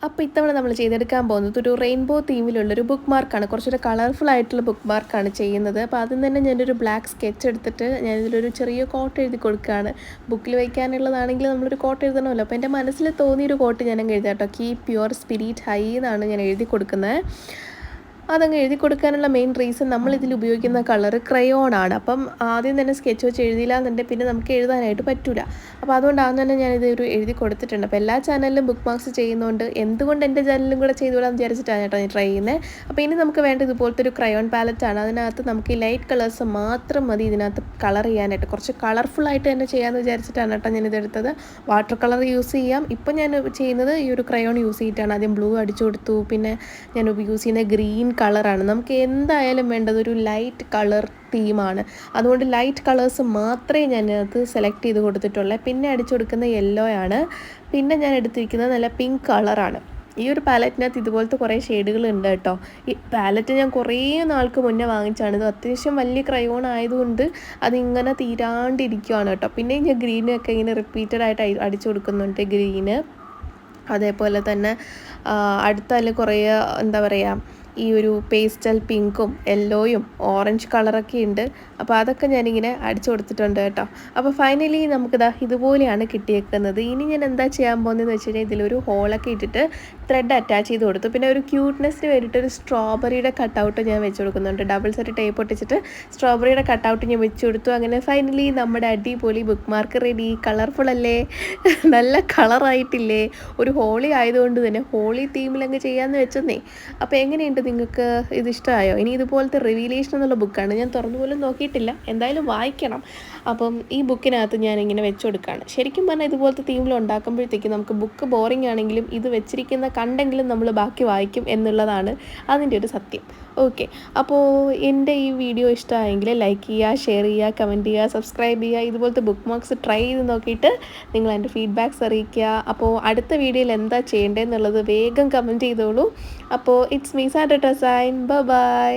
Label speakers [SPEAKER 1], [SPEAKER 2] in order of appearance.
[SPEAKER 1] അപ്പോൾ ഇത്തവണ നമ്മൾ ചെയ്തെടുക്കാൻ പോകുന്നത് ഒരു റെയിൻബോ തീമിലുള്ളൊരു ബുക്ക് മാർക്കാണ്. കുറച്ചൊരു കളർഫുൾ ആയിട്ടുള്ള ബുക്ക് മാർക്കാണ് ചെയ്യുന്നത്. അപ്പോൾ ആദ്യം തന്നെ ഞാനൊരു ബ്ലാക്ക് സ്കെച്ച് എടുത്തിട്ട് ഞാനിതിലൊരു ചെറിയ കോട്ട് എഴുതി കൊടുക്കുകയാണ്. ബുക്കിൽ വയ്ക്കാനുള്ളതാണെങ്കിൽ നമ്മളൊരു കോട്ട് എഴുതണമല്ലോ. അപ്പോൾ എൻ്റെ മനസ്സിൽ തോന്നിയൊരു കോട്ട് ഞാനങ്ങ് എഴുതാം കേട്ടോ. കീപ് യുവർ സ്പിരിറ്റ് ഹൈ എന്നാണ് ഞാൻ എഴുതി കൊടുക്കുന്നത്. അതങ്ങ് എഴുതി കൊടുക്കാനുള്ള മെയിൻ റീസൺ നമ്മളിതിൽ ഉപയോഗിക്കുന്ന കളർ ക്രയോൺ ആണ്. അപ്പം ആദ്യം തന്നെ സ്കെച്ച് വെച്ച് എഴുതിയില്ല എന്നുണ്ടെങ്കിൽ പിന്നെ നമുക്ക് എഴുതാനായിട്ട് പറ്റില്ല. അപ്പോൾ അതുകൊണ്ടാണ് തന്നെ ഞാനിത് എഴുതി കൊടുത്തിട്ടുണ്ട്. അപ്പോൾ എല്ലാ ചാനലിലും ബുക്ക് മാർക്സ് ചെയ്യുന്നതുകൊണ്ട് എന്തുകൊണ്ട് എൻ്റെ ചാനലിലും കൂടെ ചെയ്തുകൂടാന്ന് വിചാരിച്ചിട്ടാണ് കേട്ടോ ഞാൻ ട്രൈ ചെയ്യുന്നത്. അപ്പോൾ ഇനി നമുക്ക് വേണ്ട ഇതുപോലത്തെ ഒരു ക്രയോൺ പാലറ്റാണ്. അതിനകത്ത് നമുക്ക് ഈ ലൈറ്റ് കളേഴ്സ് മാത്രം മതി ഇതിനകത്ത് കളർ ചെയ്യാനായിട്ട്. കുറച്ച് കളർഫുള്ളായിട്ട് തന്നെ ചെയ്യാമെന്ന് വിചാരിച്ചിട്ടാണ് കേട്ടോ ഞാനിതെടുത്തത്. വാട്ടർ കളർ യൂസ് ചെയ്യാം. ഇപ്പം ഞാൻ ചെയ്യുന്നത് ഈ ഒരു ക്രയോൺ യൂസ് ചെയ്തിട്ടാണ്. ആദ്യം ബ്ലൂ അടിച്ചു കൊടുത്തു. പിന്നെ ഞാൻ യൂസ് ചെയ്യുന്ന ഗ്രീൻ കളറാണ്. നമുക്ക് എന്തായാലും വേണ്ടത് ഒരു ലൈറ്റ് കളർ തീമാണ്. അതുകൊണ്ട് ലൈറ്റ് കളേഴ്സ് മാത്രമേ ഞാനത് സെലക്ട് ചെയ്ത് കൊടുത്തിട്ടുള്ളൂ. പിന്നെ അടിച്ചു കൊടുക്കുന്ന യെല്ലോ ആണ്. പിന്നെ ഞാൻ എടുത്തിരിക്കുന്നത് നല്ല പിങ്ക് കളറാണ്. ഈ ഒരു പാലറ്റിനകത്ത് ഇതുപോലത്തെ കുറേ ഷെയ്ഡുകൾ ഉണ്ട് കേട്ടോ. ഈ പാലറ്റ് ഞാൻ കുറേ നാൾക്ക് മുന്നേ വാങ്ങിച്ചാണ്. ഇത് അത്യാവശ്യം വലിയ ക്രയോൺ ആയതുകൊണ്ട് അതിങ്ങനെ തീരാണ്ടിരിക്കുകയാണ് കേട്ടോ. പിന്നെ ഞാൻ ഗ്രീനൊക്കെ ഇങ്ങനെ റിപ്പീറ്റഡ് ആയിട്ട് അടിച്ചു കൊടുക്കുന്നുണ്ട്. ഗ്രീന് അതേപോലെ തന്നെ അടുത്തതിൽ കുറേ എന്താ പറയുക ഈ ഒരു പേസ്റ്റൽ പിങ്കും യെല്ലോയും ഓറഞ്ച് കളറൊക്കെ ഉണ്ട്. അപ്പോൾ അതൊക്കെ ഞാനിങ്ങനെ അടിച്ചു കൊടുത്തിട്ടുണ്ട് കേട്ടോ. അപ്പോൾ ഫൈനലി നമുക്കിതാ ഇതുപോലെയാണ് കിട്ടിയേക്കുന്നത്. ഇനി ഞാൻ എന്താ ചെയ്യാൻ പോകുന്നതെന്ന് വെച്ച് കഴിഞ്ഞാൽ ഇതിലൊരു ഹോളൊക്കെ ഇട്ടിട്ട് ത്രെഡ് അറ്റാച്ച് ചെയ്ത് കൊടുത്തു. പിന്നെ ഒരു ക്യൂട്ട്നെസ്സിന് വേണ്ടിയിട്ട് ഒരു സ്ട്രോബെറിയുടെ കട്ടൗട്ട് ഞാൻ വെച്ച് കൊടുക്കുന്നുണ്ട്. ഡബിൾ സെറ്റ് ടേപ്പ് ഒട്ടിച്ചിട്ട് സ്ട്രോബെറിയുടെ കട്ടൗട്ട് ഞാൻ വെച്ച് കൊടുത്തു. അങ്ങനെ ഫൈനലി നമ്മുടെ അടിപൊളി ബുക്ക് മാർക്ക് റെഡി. കളർഫുൾ അല്ലേ? നല്ല കളറായിട്ടില്ലേ? ഒരു ഹോളി ആയതുകൊണ്ട് തന്നെ ഹോളി തീമിലങ്ങ് ചെയ്യാമെന്ന് വെച്ചെന്നേ. അപ്പോൾ എങ്ങനെയുണ്ട് നിങ്ങൾക്ക്? ഇത് ഇഷ്ടമായോ? ഇനി ഇതുപോലത്തെ റിവീലേഷൻ എന്നുള്ള ബുക്കാണ്. ഞാൻ തുറന്നു പോലും നോക്കിയിട്ടില്ല. എന്തായാലും വായിക്കണം. അപ്പം ഈ ബുക്കിനകത്ത് ഞാനിങ്ങനെ വെച്ച് കൊടുക്കുകയാണ്. ശരിക്കും പറഞ്ഞാൽ ഇതുപോലത്തെ തീമിൽ ഉണ്ടാക്കുമ്പോഴത്തേക്ക് നമുക്ക് ബുക്ക് ബോറിംഗ് ആണെങ്കിലും ഇത് വെച്ചിരിക്കുന്ന കണ്ടെങ്കിലും നമ്മൾ ബാക്കി വായിക്കും എന്നുള്ളതാണ് അതിൻ്റെ ഒരു സത്യം. ഓക്കെ, അപ്പോൾ എൻ്റെ ഈ വീഡിയോ ഇഷ്ടമായെങ്കിൽ ലൈക്ക് ചെയ്യുക, ഷെയർ ചെയ്യുക, കമൻറ്റ് ചെയ്യുക, സബ്സ്ക്രൈബ് ചെയ്യുക. ഇതുപോലത്തെ ബുക്ക് മാർക്സ് ട്രൈ ചെയ്ത് നോക്കിയിട്ട് നിങ്ങൾ എൻ്റെ ഫീഡ്ബാക്ക്സ് അറിയിക്കുക. അപ്പോൾ അടുത്ത വീഡിയോയിൽ എന്താ ചെയ്യേണ്ടതെന്നുള്ളത് വേഗം കമൻറ്റ് ചെയ്തോളൂ. അപ്പോൾ ഇറ്റ്സ് മീ സാൻഡ്ര സൈൻ. ബൈ.